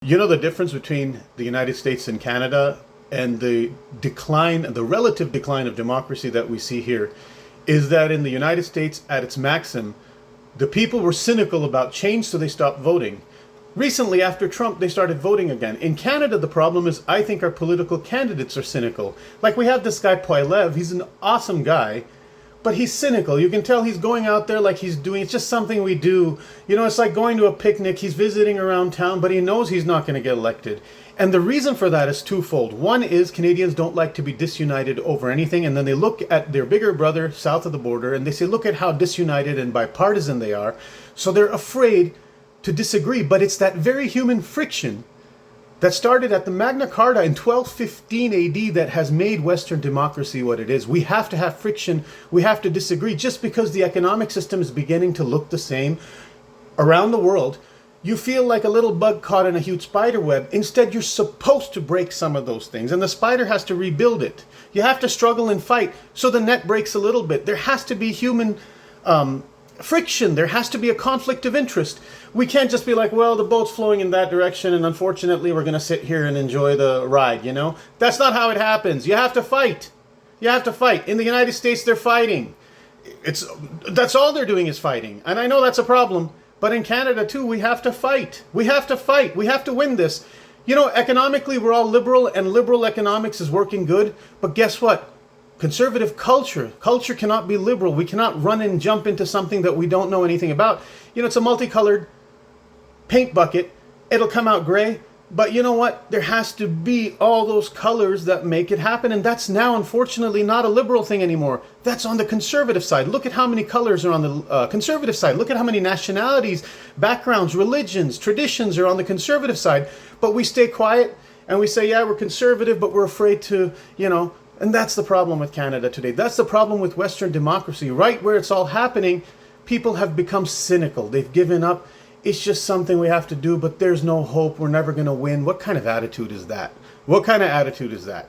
You know the difference between the United States and Canada and the decline, the relative decline of democracy that we see here is that in the United States at its maximum, the people were cynical about change, so they stopped voting. Recently, after Trump, they started voting again. In Canada, the problem is I think our political candidates are cynical. Like we have this guy Poilievre, he's an awesome guy, but he's cynical. You can tell he's going out there like he's doing, it's just something we do. You know, it's like going to a picnic, he's visiting around town, but he knows he's not going to get elected. And the reason for that is twofold. One is Canadians don't like to be disunited over anything, and then they look at their bigger brother south of the border and they say, look at how disunited and bipartisan they are. So they're afraid to disagree, but it's that very human friction that started at the Magna Carta in 1215 AD that has made Western democracy what it is. We have to have friction, we have to disagree. Just because the economic system is beginning to look the same around the world, you feel like a little bug caught in a huge spider web. Instead, you're supposed to break some of those things, and the spider has to rebuild it. You have to struggle and fight, so the net breaks a little bit. There has to be human friction. There has to be a conflict of interest. We can't just be like, well, the boat's flowing in that direction and unfortunately we're going to sit here and enjoy the ride, you know? That's not how it happens. You have to fight. You have to fight. In the United States, they're fighting. That's all they're doing is fighting. And I know that's a problem, but in Canada too, we have to fight. We have to fight. We have to win this. You know, economically, we're all liberal and liberal economics is working good, but guess what? Conservative culture cannot be liberal. We cannot run and jump into something that we don't know anything about. You know, it's a multicolored paint bucket. It'll come out gray, but you know what? There has to be all those colors that make it happen, and that's now, unfortunately, not a liberal thing anymore. That's on the conservative side. Look at how many colors are on the conservative side. Look at how many nationalities, backgrounds, religions, traditions are on the conservative side, but we stay quiet and we say, yeah, we're conservative, but we're afraid to, you know. And that's the problem with Canada today. That's the problem with Western democracy. Right where it's all happening, people have become cynical. They've given up. It's just something we have to do, but there's no hope. We're never going to win. What kind of attitude is that? What kind of attitude is that?